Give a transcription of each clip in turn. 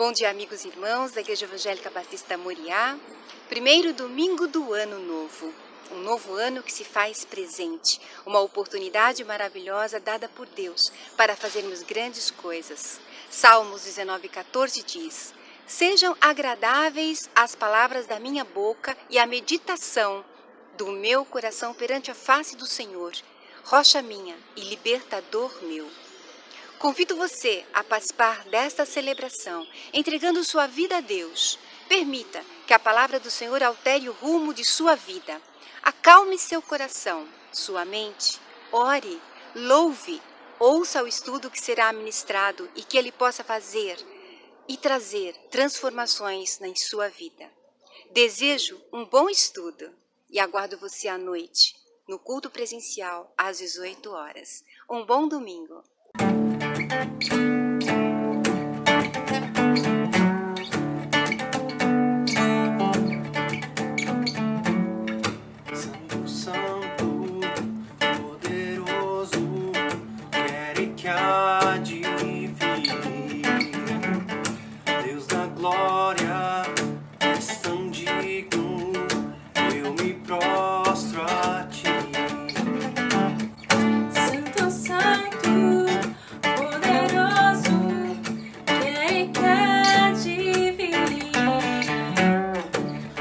Bom dia, amigos e irmãos da Igreja Evangélica Batista Moriá. Primeiro domingo do ano novo. Um novo ano que se faz presente. Uma oportunidade maravilhosa dada por Deus para fazermos grandes coisas. Salmos 19:14 diz: Sejam agradáveis as palavras da minha boca e a meditação do meu coração perante a face do Senhor, rocha minha e libertador meu. Convido você a participar desta celebração, entregando sua vida a Deus. Permita que a palavra do Senhor altere o rumo de sua vida. Acalme seu coração, sua mente, ore, louve, ouça o estudo que será ministrado e que ele possa fazer e trazer transformações na sua vida. Desejo um bom estudo e aguardo você à noite, no culto presencial, às 18 horas. Um bom domingo! Santo, Santo, poderoso, quer que há de vir. Deus da glória, és tão digno, eu me prostro a ti. Santo, Santo, poderoso, quem quer te vir.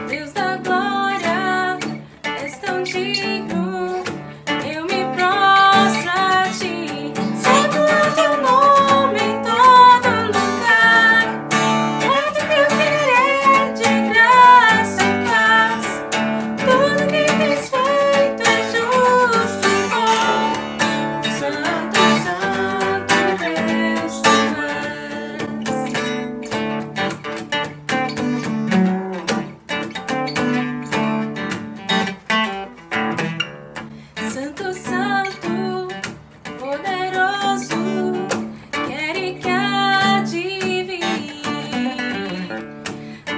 Deus da glória, és tão digno, eu me prostro a ti. Santo é teu nome em todo lugar, é do teu querer de graça e paz. Tudo que tens feito é justo e bom. Santo, Santo Deus tu és. Santo, Santo, poderoso, quer que há de vir.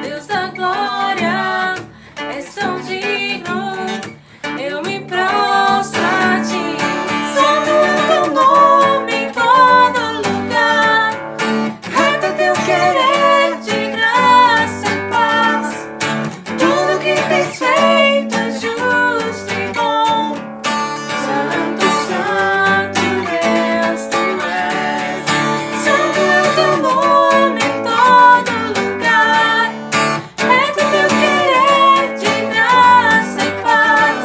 Deus da glória, és tão digno, eu me prostro a ti. Santo é teu nome em todo lugar, reto é teu querer de graça e paz. Tudo que tens feito é justo e bom. Santo, Santo Deus tu és. Santo é teu nome em todo lugar, reto é teu querer de graça e paz.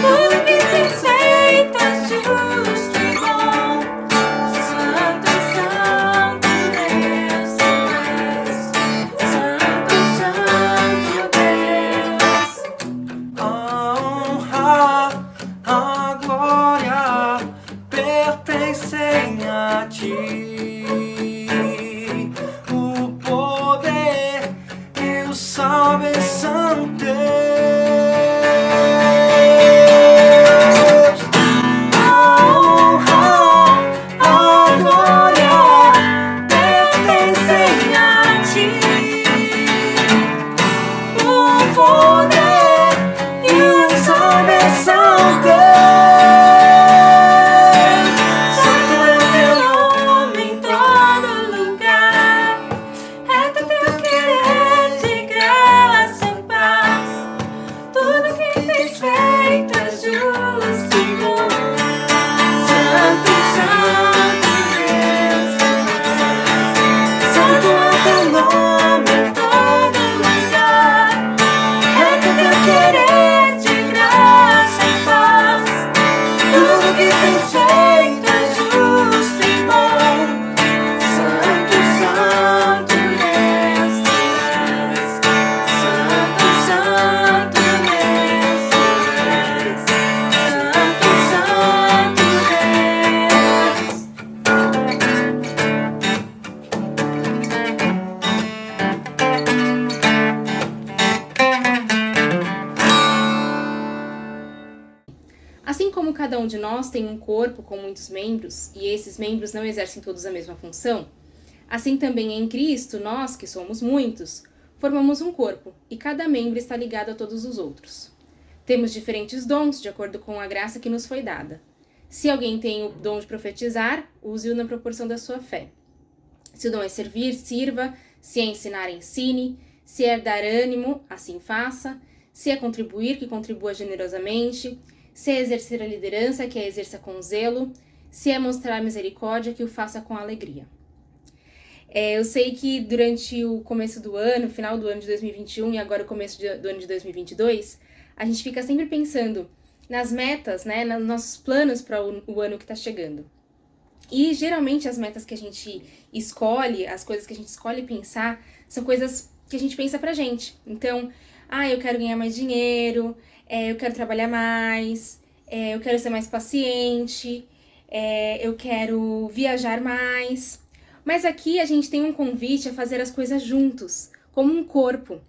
Tudo que tens feito é justo e bom. Santo, Santo Deus tu és. Santo, Santo Deus. A honra, a glória pertencem a ti. O poder e o salve são teus. A honra, a glória pertencem a ti. O poder e o salve são teus. Santo é teu nome em todo lugar, reto teu querer de graça e paz. Tudo que tens feito é justo e bom. Santo, Santo Deus tu és. Santo é teu nome em todo lugar, reto teu querer de graça e paz. Tudo que tens feito é justo e bom. Santo, Santo Deus tu és. Santo, Santo Deus tu és. Santo, Santo Assim como cada um de nós tem um corpo com muitos membros, e esses membros não exercem todos a mesma função, assim também em Cristo, nós, que somos muitos, formamos um corpo, e cada membro está ligado a todos os outros. Temos diferentes dons, de acordo com a graça que nos foi dada. Se alguém tem o dom de profetizar, use-o na proporção da sua fé. Se o dom é servir, sirva. Se é ensinar, ensine. Se é dar ânimo, assim faça. Se é contribuir, que contribua generosamente. Se é exercer a liderança, que a exerça com zelo. Se é mostrar misericórdia, que o faça com alegria. Eu sei que durante o começo do ano, final do ano de 2021 e agora o começo do ano de 2022, a gente fica sempre pensando nas metas, né, nos nossos planos para o ano que está chegando. E geralmente as metas que a gente escolhe, as coisas que a gente escolhe pensar, são coisas que a gente pensa pra gente. Então, eu quero ganhar mais dinheiro, eu quero trabalhar mais, eu quero ser mais paciente, eu quero viajar mais. Mas aqui a gente tem um convite a fazer as coisas juntos, como um corpo.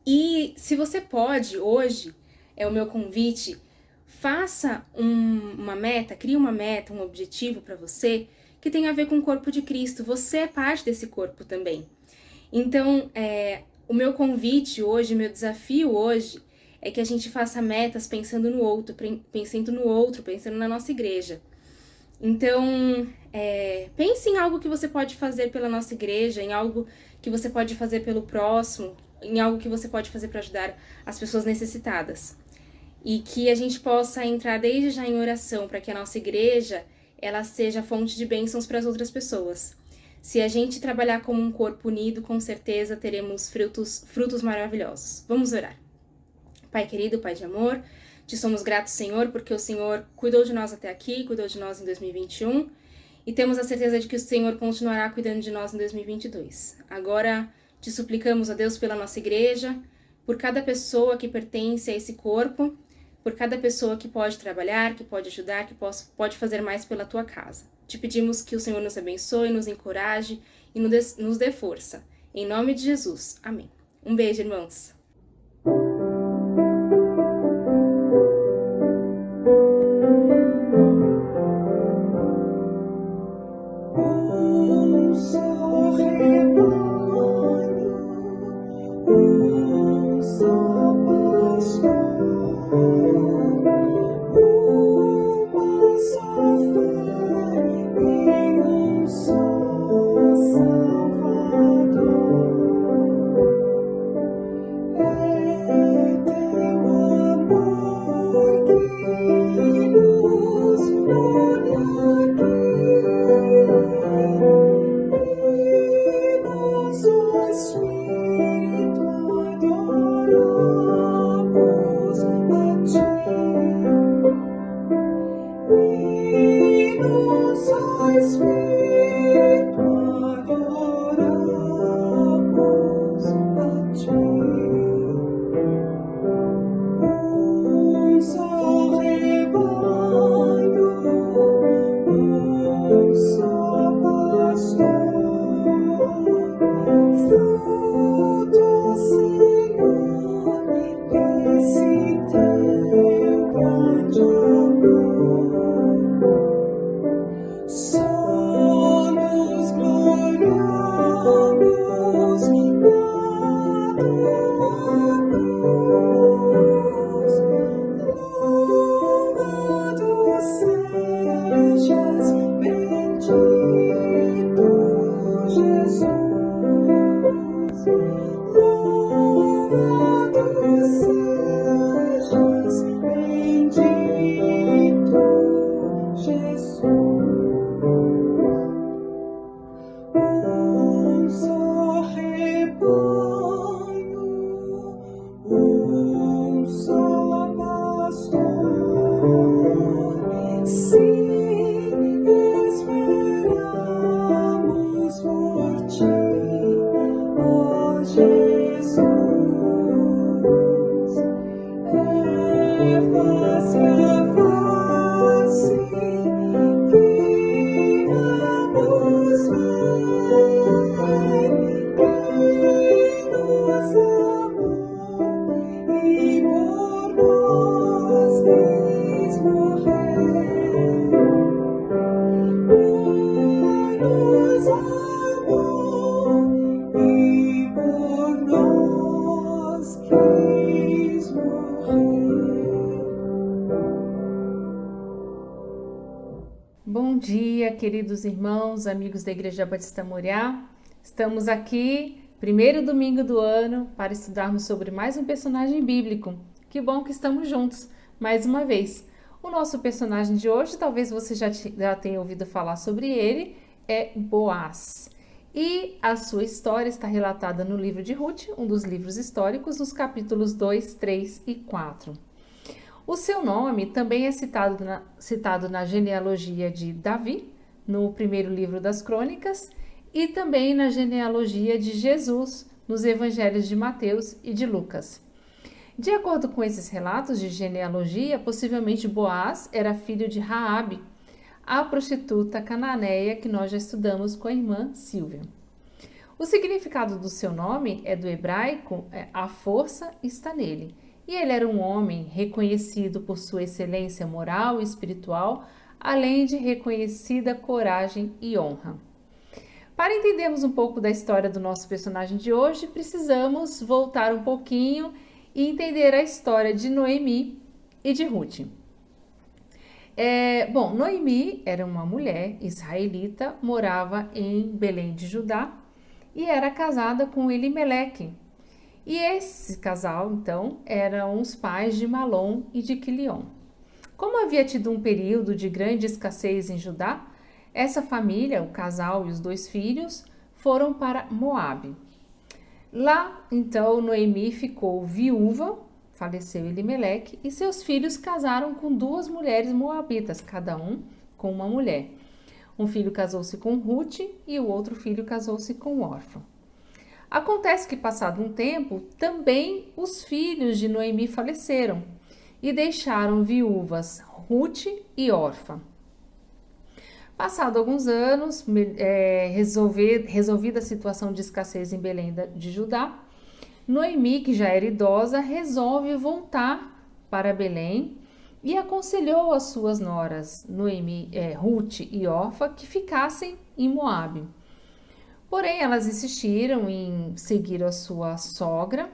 E se você pode, hoje, é o meu convite, faça uma meta, crie uma meta, um objetivo para você que tem a ver com o corpo de Cristo. Você é parte desse corpo também. Então, o meu convite hoje, o meu desafio hoje, é que a gente faça metas pensando no outro, pensando na nossa igreja. Então, pense em algo que você pode fazer pela nossa igreja, em algo que você pode fazer pelo próximo, em algo que você pode fazer para ajudar as pessoas necessitadas. E que a gente possa entrar desde já em oração para que a nossa igreja ela seja fonte de bênçãos para as outras pessoas. Se a gente trabalhar como um corpo unido, com certeza teremos frutos maravilhosos. Vamos orar. Pai querido, Pai de amor, te somos gratos, Senhor, porque o Senhor cuidou de nós até aqui, cuidou de nós em 2021 e temos a certeza de que o Senhor continuará cuidando de nós em 2022. Agora te suplicamos, ó Deus, pela nossa igreja, por cada pessoa que pertence a esse corpo, por cada pessoa que pode trabalhar, que pode ajudar, que pode fazer mais pela tua casa. Te pedimos que o Senhor nos abençoe, nos encoraje e nos dê força. Em nome de Jesus. Amém. Um beijo, irmãos. Bom dia, queridos irmãos, amigos da Igreja Batista Moriá. Estamos aqui, primeiro domingo do ano, para estudarmos sobre mais um personagem bíblico. Que bom que estamos juntos, mais uma vez. O nosso personagem de hoje, talvez você já tenha ouvido falar sobre ele, é Boaz. E a sua história está relatada no livro de Ruth, um dos livros históricos, nos capítulos 2, 3 e 4. O seu nome também é citado na genealogia de Davi, no primeiro livro das Crônicas, e também na genealogia de Jesus, nos evangelhos de Mateus e de Lucas. De acordo com esses relatos de genealogia, possivelmente Boaz era filho de Raabe, a prostituta cananeia que nós já estudamos com a irmã Silvia. O significado do seu nome é do hebraico, a força está nele. E ele era um homem reconhecido por sua excelência moral e espiritual, além de reconhecida coragem e honra. Para entendermos um pouco da história do nosso personagem de hoje, precisamos voltar um pouquinho e entender a história de Noemi e de Ruth. Noemi era uma mulher israelita, morava em Belém de Judá e era casada com Elimeleque. E esse casal, então, eram os pais de Malom e de Quilion. Como havia tido um período de grande escassez em Judá, essa família, o casal e os 2 filhos, foram para Moabe. Lá, então, Noemi ficou viúva, faleceu Elimeleque, e seus filhos casaram com 2 mulheres moabitas, cada um com uma mulher. Um filho casou-se com Ruth e o outro filho casou-se com Orfa. Acontece que, passado um tempo, também os filhos de Noemi faleceram e deixaram viúvas Ruth e Orfa. Passado alguns anos, resolvida a situação de escassez em Belém de Judá, Noemi, que já era idosa, resolve voltar para Belém e aconselhou as suas noras, Ruth e Orfa, que ficassem em Moabe. Porém, elas insistiram em seguir a sua sogra.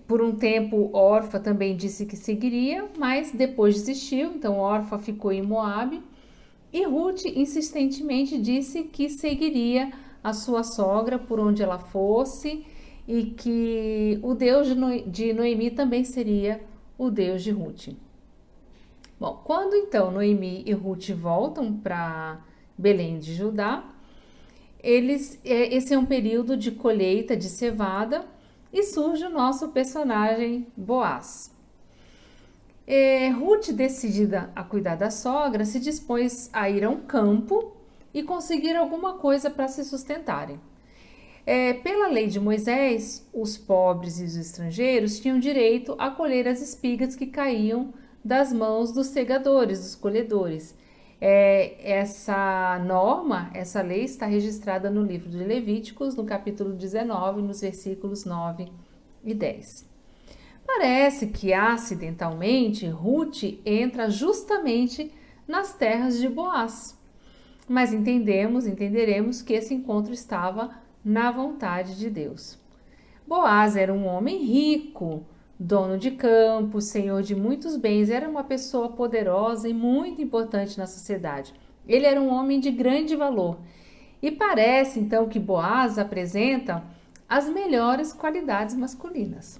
Por um tempo, Orfa também disse que seguiria, mas depois desistiu. Então, Orfa ficou em Moabe e Ruth insistentemente disse que seguiria a sua sogra por onde ela fosse e que o Deus de Noemi também seria o Deus de Ruth. Bom, quando então Noemi e Ruth voltam para Belém de Judá, esse é um período de colheita de cevada e surge o nosso personagem Boaz. Ruth, decidida a cuidar da sogra, se dispôs a ir a um campo e conseguir alguma coisa para se sustentarem. Pela lei de Moisés, os pobres e os estrangeiros tinham direito a colher as espigas que caíam das mãos dos segadores, dos colhedores. Essa norma, essa lei está registrada no livro de Levíticos, no capítulo 19, nos versículos 9 e 10. Parece que acidentalmente Ruth entra justamente nas terras de Boaz, mas entenderemos que esse encontro estava na vontade de Deus. Boaz era um homem rico, dono de campo, senhor de muitos bens, era uma pessoa poderosa e muito importante na sociedade. Ele era um homem de grande valor. E parece, então, que Boaz apresenta as melhores qualidades masculinas.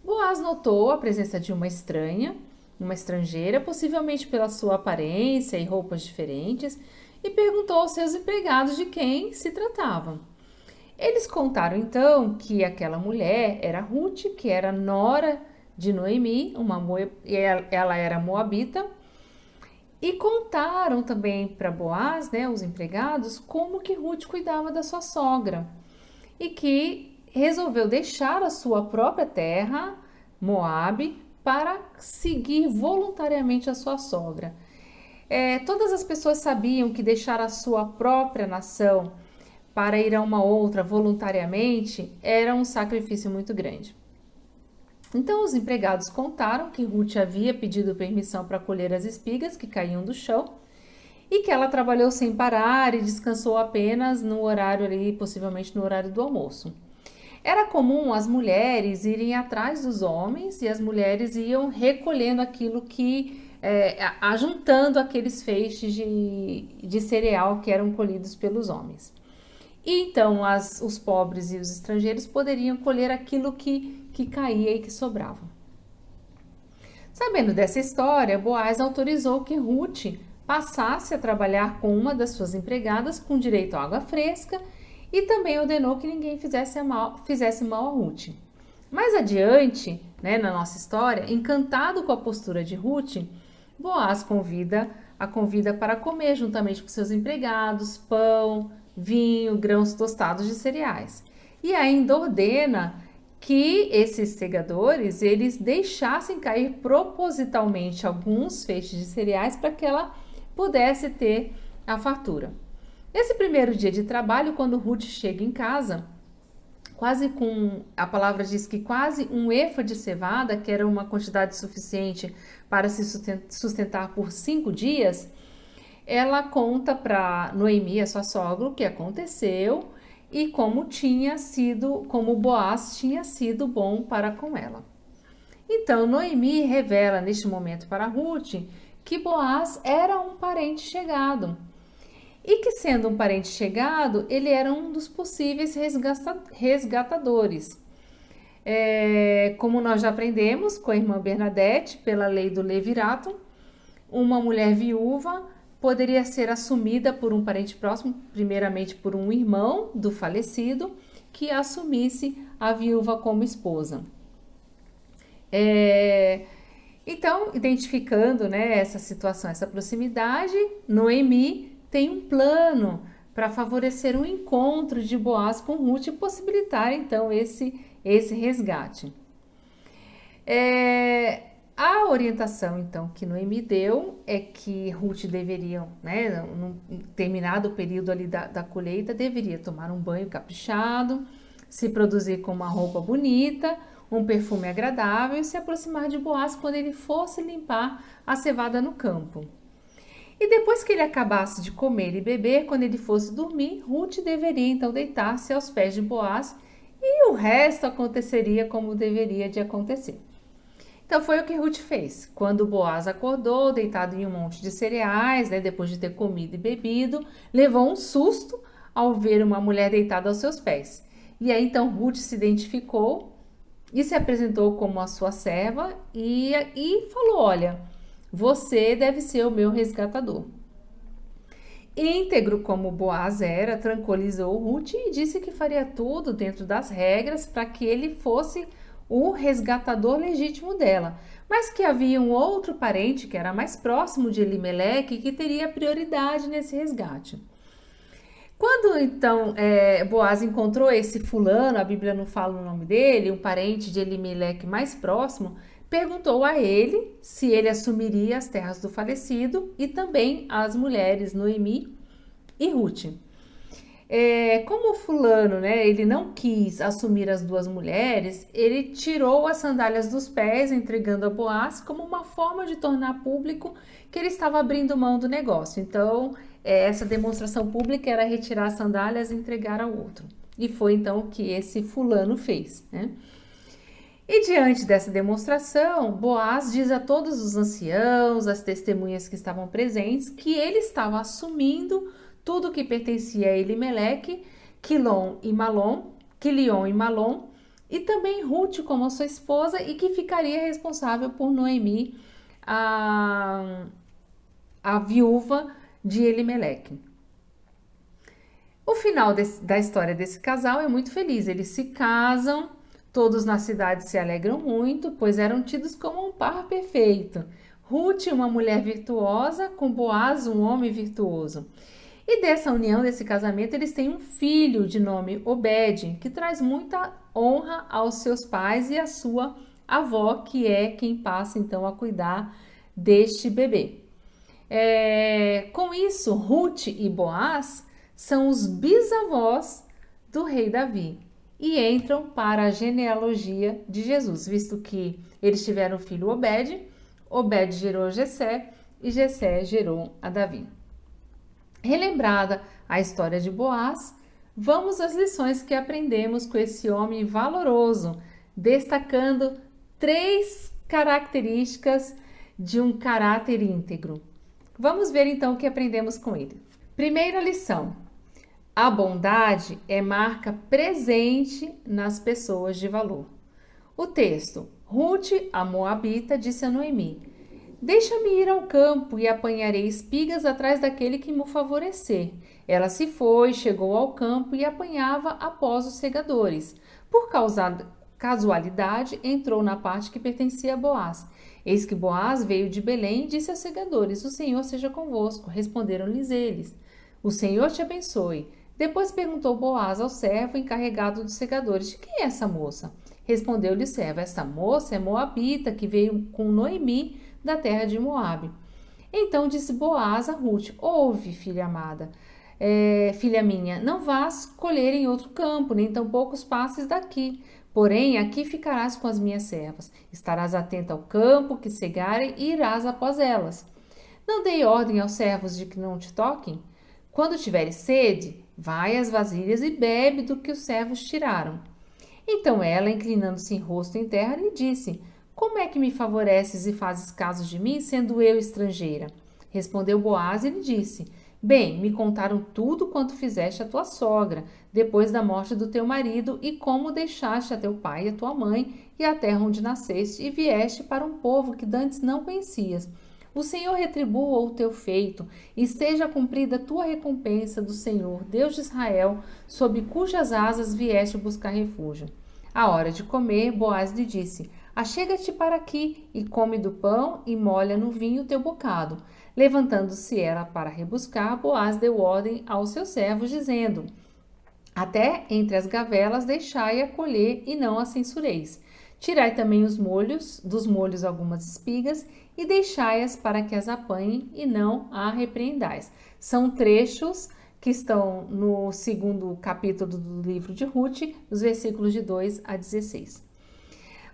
Boaz notou a presença de uma estrangeira, possivelmente pela sua aparência e roupas diferentes, e perguntou aos seus empregados de quem se tratava. Eles contaram então que aquela mulher era Ruth, que era nora de Noemi, ela era moabita, e contaram também para Boaz, os empregados, como que Ruth cuidava da sua sogra e que resolveu deixar a sua própria terra, Moabe, para seguir voluntariamente a sua sogra. Todas as pessoas sabiam que deixar a sua própria nação para ir a uma outra voluntariamente era um sacrifício muito grande. Então os empregados contaram que Ruth havia pedido permissão para colher as espigas que caíam do chão e que ela trabalhou sem parar e descansou apenas no horário ali, possivelmente no horário do almoço. Era comum as mulheres irem atrás dos homens e as mulheres iam recolhendo aquilo que ajuntando aqueles feixes de cereal que eram colhidos pelos homens. E então os pobres e os estrangeiros poderiam colher aquilo que caía e que sobrava. Sabendo dessa história, Boaz autorizou que Ruth passasse a trabalhar com uma das suas empregadas com direito à água fresca e também ordenou que ninguém fizesse mal a Ruth. Mais adiante, né, na nossa história, encantado com a postura de Ruth, Boaz a convida para comer juntamente com seus empregados, pão, vinho, grãos tostados de cereais. E ainda ordena que esses segadores, eles deixassem cair propositalmente alguns feixes de cereais para que ela pudesse ter a fartura. Nesse primeiro dia de trabalho, quando Ruth chega em casa, a palavra diz que quase um efa de cevada, que era uma quantidade suficiente para se sustentar por 5 dias, ela conta para Noemi, a sua sogra, o que aconteceu e como Boaz tinha sido bom para com ela. Então, Noemi revela neste momento para Ruth que Boaz era um parente chegado e que, sendo um parente chegado, ele era um dos possíveis resgatadores. Como nós já aprendemos com a irmã Bernadette, pela lei do levirato, uma mulher viúva poderia ser assumida por um parente próximo, primeiramente por um irmão do falecido, que assumisse a viúva como esposa. Então, identificando, né, essa situação, essa proximidade, Noemi tem um plano para favorecer um encontro de Boaz com Ruth e possibilitar, então, esse resgate. A orientação, então, que Noemi deu é que Ruth deveria, né, num terminado período ali da colheita, deveria tomar um banho caprichado, se produzir com uma roupa bonita, um perfume agradável e se aproximar de Boaz quando ele fosse limpar a cevada no campo. E depois que ele acabasse de comer e beber, quando ele fosse dormir, Ruth deveria então deitar-se aos pés de Boaz e o resto aconteceria como deveria de acontecer. Então foi o que Ruth fez. Quando Boaz acordou, deitado em um monte de cereais, né, depois de ter comido e bebido, levou um susto ao ver uma mulher deitada aos seus pés. E aí então Ruth se identificou e se apresentou como a sua serva e falou: olha, você deve ser o meu resgatador. Íntegro como Boaz era, tranquilizou Ruth e disse que faria tudo dentro das regras para que ele fosse o resgatador legítimo dela, mas que havia um outro parente que era mais próximo de Elimeleque que teria prioridade nesse resgate. Quando então Boaz encontrou esse fulano, a Bíblia não fala o nome dele, um parente de Elimeleque mais próximo, perguntou a ele se ele assumiria as terras do falecido e também as mulheres Noemi e Ruth. Como o fulano, né, ele não quis assumir as duas mulheres, ele tirou as sandálias dos pés, entregando a Boaz como uma forma de tornar público que ele estava abrindo mão do negócio. Então, essa demonstração pública era retirar as sandálias e entregar ao outro. E foi então o que esse fulano fez, né? E diante dessa demonstração, Boaz diz a todos os anciãos, as testemunhas que estavam presentes, que ele estava assumindo tudo que pertencia a Elimeleque, Quilion e Malom, e também Ruth como sua esposa, e que ficaria responsável por Noemi, a viúva de Elimeleque. O final da história desse casal é muito feliz. Eles se casam, todos na cidade se alegram muito, pois eram tidos como um par perfeito. Ruth, uma mulher virtuosa, com Boaz, um homem virtuoso. E dessa união, desse casamento, eles têm um filho de nome Obed, que traz muita honra aos seus pais e à sua avó, que é quem passa então a cuidar deste bebê. Com isso, Ruth e Boaz são os bisavós do rei Davi e entram para a genealogia de Jesus, visto que eles tiveram o filho Obed, Obed gerou Jessé e Jessé gerou a Davi. Relembrada a história de Boaz, vamos às lições que aprendemos com esse homem valoroso, destacando 3 características de um caráter íntegro. Vamos ver então o que aprendemos com ele. Primeira lição: a bondade é marca presente nas pessoas de valor. O texto: Ruth, a moabita, disse a Noemi: deixa-me ir ao campo e apanharei espigas atrás daquele que me favorecer. Ela se foi, chegou ao campo e apanhava após os segadores. Por casualidade, entrou na parte que pertencia a Boaz. Eis que Boaz veio de Belém e disse aos segadores: o Senhor seja convosco. Responderam-lhes eles: o Senhor te abençoe. Depois perguntou Boaz ao servo encarregado dos segadores: de quem é essa moça? Respondeu-lhe o servo: esta moça é moabita, que veio com Noemi da terra de Moabe. Então disse Boaz a Ruth: ouve, filha amada, filha minha, não vás colher em outro campo, nem tampouco os passes daqui. Porém, aqui ficarás com as minhas servas. Estarás atenta ao campo que cegarem e irás após elas. Não dei ordem aos servos de que não te toquem? Quando tiveres sede, vai às vasilhas e bebe do que os servos tiraram. Então ela, inclinando-se em rosto em terra, lhe disse: como é que me favoreces e fazes caso de mim, sendo eu estrangeira? Respondeu Boaz e lhe disse: bem, me contaram tudo quanto fizeste a tua sogra, depois da morte do teu marido, e como deixaste a teu pai e a tua mãe, e a terra onde nasceste, e vieste para um povo que dantes não conhecias. O Senhor retribua o teu feito, e esteja cumprida a tua recompensa do Senhor, Deus de Israel, sob cujas asas vieste buscar refúgio. À hora de comer, Boaz lhe disse: achega-te para aqui, e come do pão, e molha no vinho o teu bocado. Levantando-se ela para rebuscar, Boaz deu ordem aos seus servos, dizendo: até entre as gavelas deixai-a colher, e não a censureis. Tirai também dos molhos algumas espigas, e deixai-as para que as apanhem, e não a repreendais. São trechos que estão no 2º capítulo do livro de Ruth, nos versículos de 2 a 16.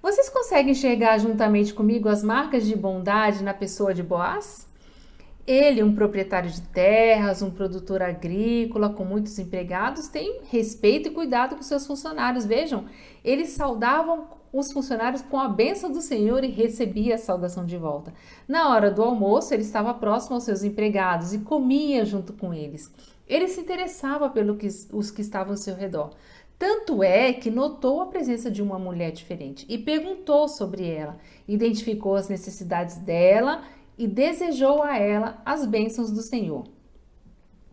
Vocês conseguem enxergar juntamente comigo as marcas de bondade na pessoa de Boaz? Ele, um proprietário de terras, um produtor agrícola com muitos empregados, tem respeito e cuidado com seus funcionários. Vejam, eles saudavam os funcionários com a bênção do Senhor e recebia a saudação de volta. Na hora do almoço, ele estava próximo aos seus empregados e comia junto com eles. Ele se interessava pelos que estavam ao seu redor. Tanto é que notou a presença de uma mulher diferente e perguntou sobre ela, identificou as necessidades dela e desejou a ela as bênçãos do Senhor.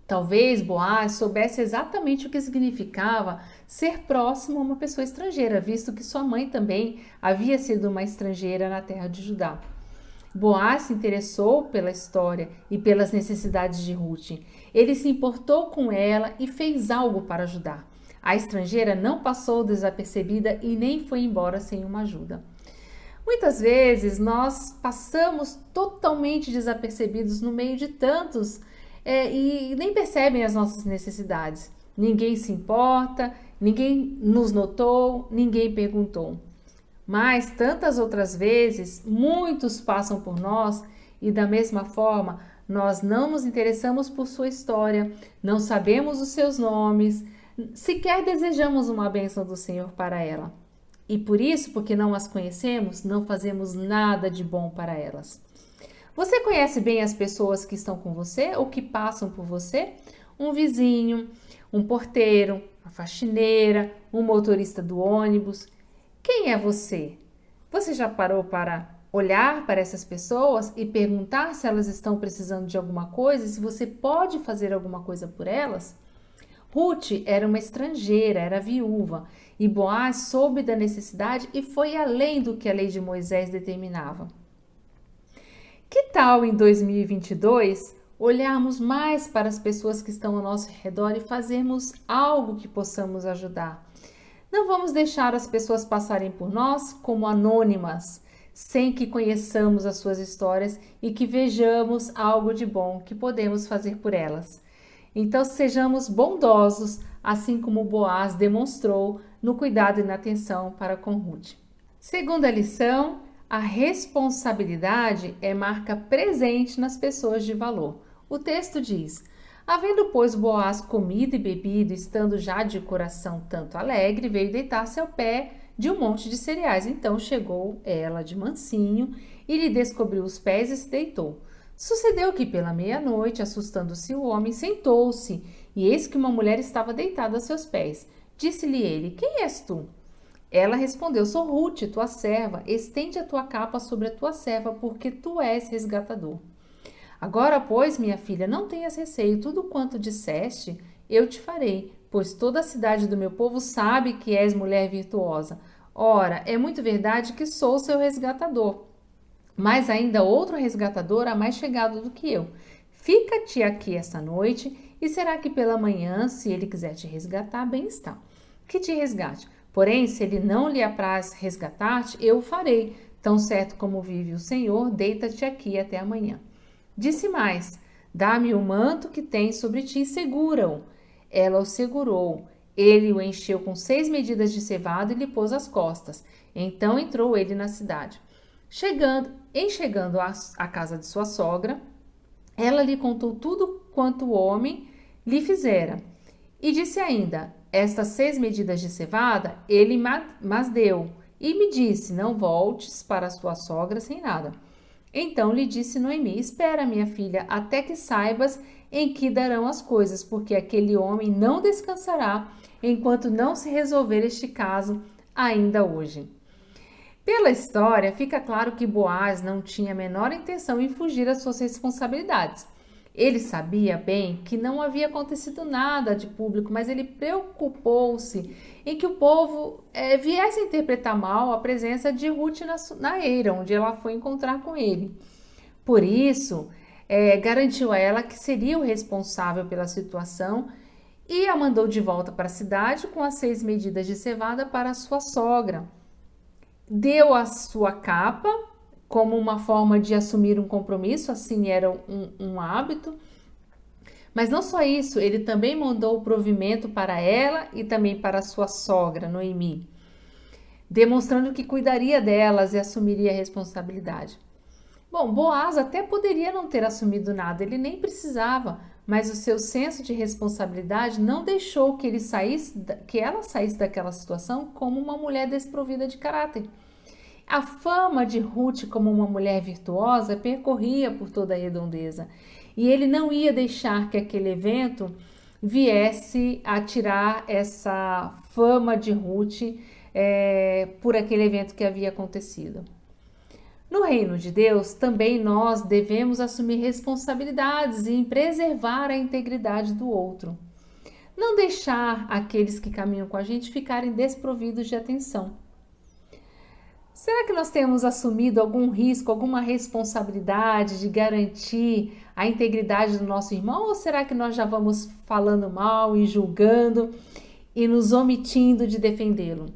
Talvez Boaz soubesse exatamente o que significava ser próximo a uma pessoa estrangeira, visto que sua mãe também havia sido uma estrangeira na terra de Judá. Boaz se interessou pela história e pelas necessidades de Ruth. Ele se importou com ela e fez algo para ajudar. A estrangeira não passou desapercebida e nem foi embora sem uma ajuda. Muitas vezes nós passamos totalmente desapercebidos no meio de tantos e nem percebem as nossas necessidades. Ninguém se importa, ninguém nos notou, ninguém perguntou. Mas tantas outras vezes, muitos passam por nós e da mesma forma nós não nos interessamos por sua história, não sabemos os seus nomes, sequer desejamos uma bênção do Senhor para ela. E por isso, porque não as conhecemos, não fazemos nada de bom para elas. Você conhece bem as pessoas que estão com você ou que passam por você? Um vizinho, um porteiro, uma faxineira, um motorista do ônibus. Quem é você? Você já parou para olhar para essas pessoas e perguntar se elas estão precisando de alguma coisa e se você pode fazer alguma coisa por elas? Ruth era uma estrangeira, era viúva, e Boaz soube da necessidade e foi além do que a lei de Moisés determinava. Que tal em 2022 olharmos mais para as pessoas que estão ao nosso redor e fazermos algo que possamos ajudar? Não vamos deixar as pessoas passarem por nós como anônimas, sem que conheçamos as suas histórias e que vejamos algo de bom que podemos fazer por elas. Então sejamos bondosos, assim como Boaz demonstrou no cuidado e na atenção para com Ruth. Segunda lição: a responsabilidade é marca presente nas pessoas de valor. O texto diz: havendo, pois, Boaz comido e bebido, estando já de coração tanto alegre, veio deitar-se ao pé de um monte de cereais. Então chegou ela de mansinho e lhe descobriu os pés e se deitou. Sucedeu que pela meia-noite, assustando-se o homem, sentou-se, e eis que uma mulher estava deitada a seus pés. Disse-lhe ele: Quem és tu? Ela respondeu: Sou Rute, tua serva. Estende a tua capa sobre a tua serva, porque tu és resgatador. Agora, pois, minha filha, não tenhas receio, tudo quanto disseste, eu te farei, pois toda a cidade do meu povo sabe que és mulher virtuosa. Ora, é muito verdade que sou seu resgatador. Mas ainda outro resgatador há mais chegado do que eu. Fica-te aqui esta noite, e será que pela manhã, se ele quiser te resgatar, bem está. Que te resgate. Porém, se ele não lhe apraz resgatar-te, eu o farei. Tão certo como vive o Senhor, deita-te aqui até amanhã. Disse mais: Dá-me o manto que tens sobre ti e segura-o. Ela o segurou. Ele o encheu com 6 medidas de cevada e lhe pôs às costas. Então entrou ele na cidade. Chegando à casa de sua sogra, ela lhe contou tudo quanto o homem lhe fizera. E disse ainda: Estas 6 medidas de cevada ele mas deu. E me disse: Não voltes para sua sogra sem nada. Então lhe disse Noemi: Espera, minha filha, até que saibas em que darão as coisas, porque aquele homem não descansará enquanto não se resolver este caso ainda hoje. Pela história, fica claro que Boaz não tinha a menor intenção em fugir às suas responsabilidades. Ele sabia bem que não havia acontecido nada de público, mas ele preocupou-se em que o povo viesse a interpretar mal a presença de Ruth na eira, onde ela foi encontrar com ele. Por isso, garantiu a ela que seria o responsável pela situação e a mandou de volta para a cidade com as 6 medidas de cevada para a sua sogra. Deu a sua capa como uma forma de assumir um compromisso, assim era um hábito. Mas não só isso, ele também mandou o provimento para ela e também para a sua sogra, Noemi, demonstrando que cuidaria delas e assumiria a responsabilidade. Bom, Boaz até poderia não ter assumido nada, ele nem precisava, mas o seu senso de responsabilidade não deixou que ela saísse daquela situação como uma mulher desprovida de caráter. A fama de Ruth como uma mulher virtuosa percorria por toda a redondeza, e ele não ia deixar que aquele evento viesse a tirar essa fama de Ruth por aquele evento que havia acontecido. No reino de Deus, também nós devemos assumir responsabilidades em preservar a integridade do outro. Não deixar aqueles que caminham com a gente ficarem desprovidos de atenção. Será que nós temos assumido algum risco, alguma responsabilidade de garantir a integridade do nosso irmão? Ou será que nós já vamos falando mal e julgando e nos omitindo de defendê-lo?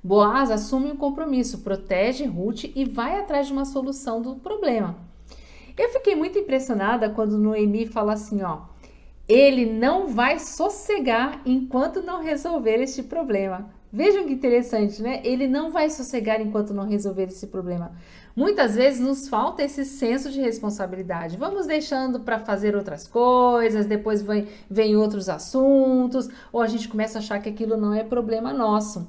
Boaz assume um compromisso, protege Ruth e vai atrás de uma solução do problema. Eu fiquei muito impressionada quando Noemi fala assim, ele não vai sossegar enquanto não resolver este problema. Vejam que interessante, né? Ele não vai sossegar enquanto não resolver esse problema. Muitas vezes nos falta esse senso de responsabilidade. Vamos deixando para fazer outras coisas, depois vem outros assuntos, ou a gente começa a achar que aquilo não é problema nosso.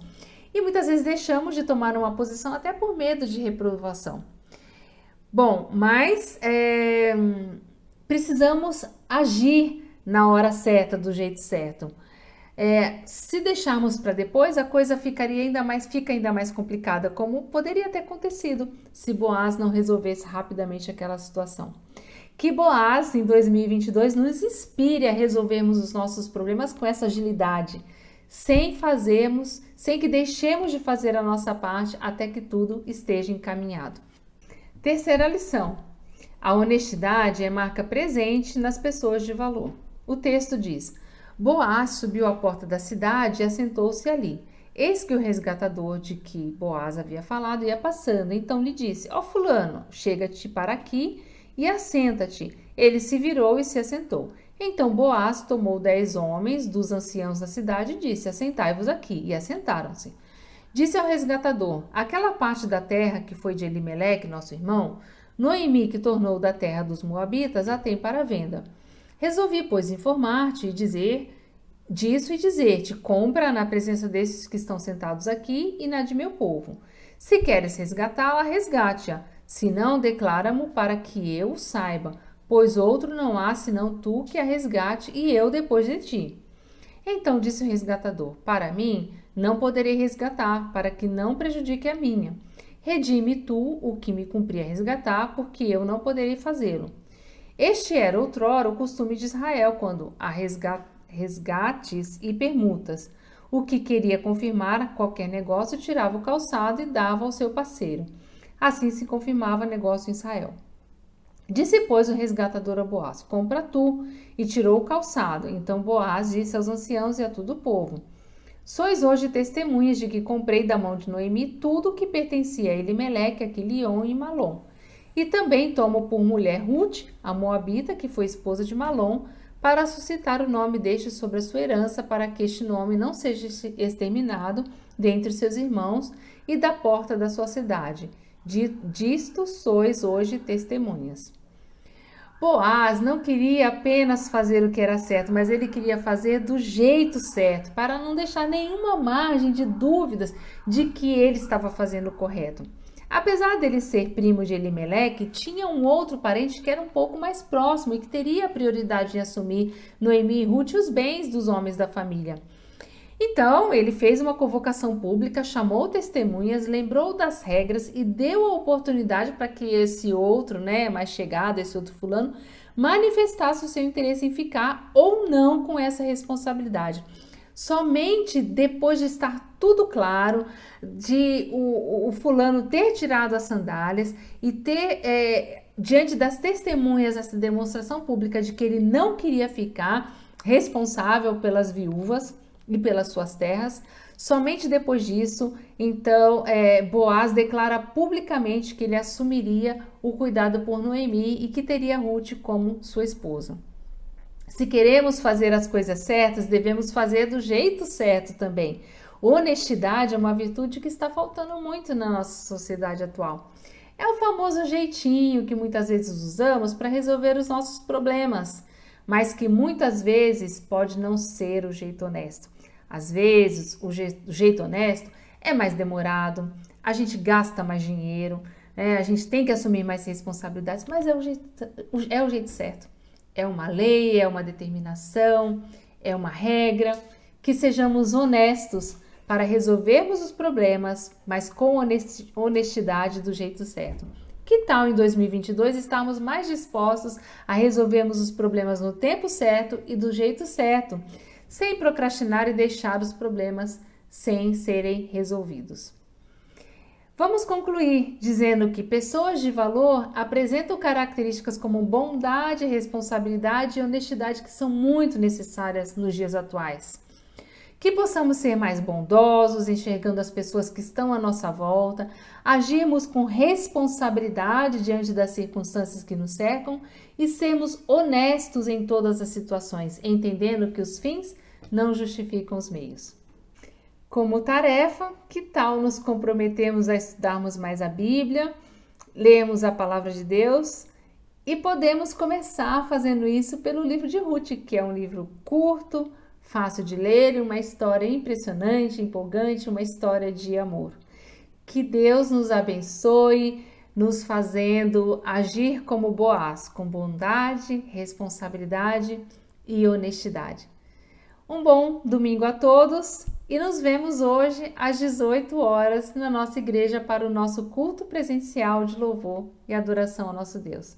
E muitas vezes deixamos de tomar uma posição até por medo de reprovação. Bom, mas precisamos agir na hora certa, do jeito certo. Se deixarmos para depois, a coisa fica ainda mais complicada, como poderia ter acontecido se Boaz não resolvesse rapidamente aquela situação. Que Boaz, em 2022, nos inspire a resolvermos os nossos problemas com essa agilidade, sem que deixemos de fazer a nossa parte até que tudo esteja encaminhado. Terceira lição: a honestidade é marca presente nas pessoas de valor. O texto diz: Boaz subiu à porta da cidade e assentou-se ali. Eis que o resgatador de que Boaz havia falado ia passando. Então lhe disse: fulano, chega-te para aqui e assenta-te. Ele se virou e se assentou. Então Boaz tomou 10 homens dos anciãos da cidade e disse: assentai-vos aqui. E assentaram-se. Disse ao resgatador: aquela parte da terra que foi de Elimeleque, nosso irmão, Noemi, que tornou da terra dos Moabitas, a tem para venda. Resolvi, pois, informar-te e disso e dizer-te: compra na presença desses que estão sentados aqui e na de meu povo. Se queres resgatá-la, resgate-a. Se não, declara-mo para que eu o saiba, pois outro não há senão tu que a resgate e eu depois de ti. Então disse o resgatador: para mim, não poderei resgatar, para que não prejudique a minha. Redime tu o que me cumpria resgatar, porque eu não poderei fazê-lo. Este era outrora o costume de Israel, quando há resgates e permutas. O que queria confirmar qualquer negócio tirava o calçado e dava ao seu parceiro. Assim se confirmava negócio em Israel. Disse, pois, o resgatador a Boaz: compra tu, e tirou o calçado. Então Boaz disse aos anciãos e a todo o povo: sois hoje testemunhas de que comprei da mão de Noemi tudo o que pertencia a Elimeleque, a Quilion e Malom. E também tomo por mulher Ruth, a moabita, que foi esposa de Malom, para suscitar o nome deste sobre a sua herança, para que este nome não seja exterminado dentre seus irmãos e da porta da sua cidade. Disto sois hoje testemunhas. Boaz não queria apenas fazer o que era certo, mas ele queria fazer do jeito certo, para não deixar nenhuma margem de dúvidas de que ele estava fazendo o correto. Apesar dele ser primo de Elimeleque, tinha um outro parente que era um pouco mais próximo e que teria a prioridade em assumir Noemi e Ruth os bens dos homens da família. Então, ele fez uma convocação pública, chamou testemunhas, lembrou das regras e deu a oportunidade para que esse outro, mais chegado, esse outro fulano, manifestasse o seu interesse em ficar ou não com essa responsabilidade. Somente depois de estar tudo claro, de o fulano ter tirado as sandálias e ter, diante das testemunhas, essa demonstração pública de que ele não queria ficar responsável pelas viúvas e pelas suas terras, somente depois disso, então, Boaz declara publicamente que ele assumiria o cuidado por Noemi e que teria Ruth como sua esposa. Se queremos fazer as coisas certas, devemos fazer do jeito certo também. Honestidade é uma virtude que está faltando muito na nossa sociedade atual. É o famoso jeitinho que muitas vezes usamos para resolver os nossos problemas, mas que muitas vezes pode não ser o jeito honesto. Às vezes, o jeito honesto é mais demorado, a gente gasta mais dinheiro, a gente tem que assumir mais responsabilidades, mas é o jeito certo. É uma lei, é uma determinação, é uma regra, que sejamos honestos para resolvermos os problemas, mas com honestidade do jeito certo. Que tal em 2022 estarmos mais dispostos a resolvermos os problemas no tempo certo e do jeito certo, sem procrastinar e deixar os problemas sem serem resolvidos? Vamos concluir dizendo que pessoas de valor apresentam características como bondade, responsabilidade e honestidade que são muito necessárias nos dias atuais. Que possamos ser mais bondosos, enxergando as pessoas que estão à nossa volta, agirmos com responsabilidade diante das circunstâncias que nos cercam e sermos honestos em todas as situações, entendendo que os fins não justificam os meios. Como tarefa, que tal nos comprometermos a estudarmos mais a Bíblia, lermos a Palavra de Deus e podemos começar fazendo isso pelo livro de Ruth, que é um livro curto, fácil de ler e uma história impressionante, empolgante, uma história de amor. Que Deus nos abençoe, nos fazendo agir como Boaz, com bondade, responsabilidade e honestidade. Um bom domingo a todos e nos vemos hoje às 18 horas na nossa igreja para o nosso culto presencial de louvor e adoração ao nosso Deus.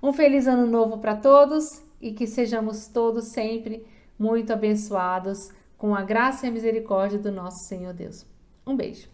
Um feliz ano novo para todos e que sejamos todos sempre muito abençoados com a graça e a misericórdia do nosso Senhor Deus. Um beijo.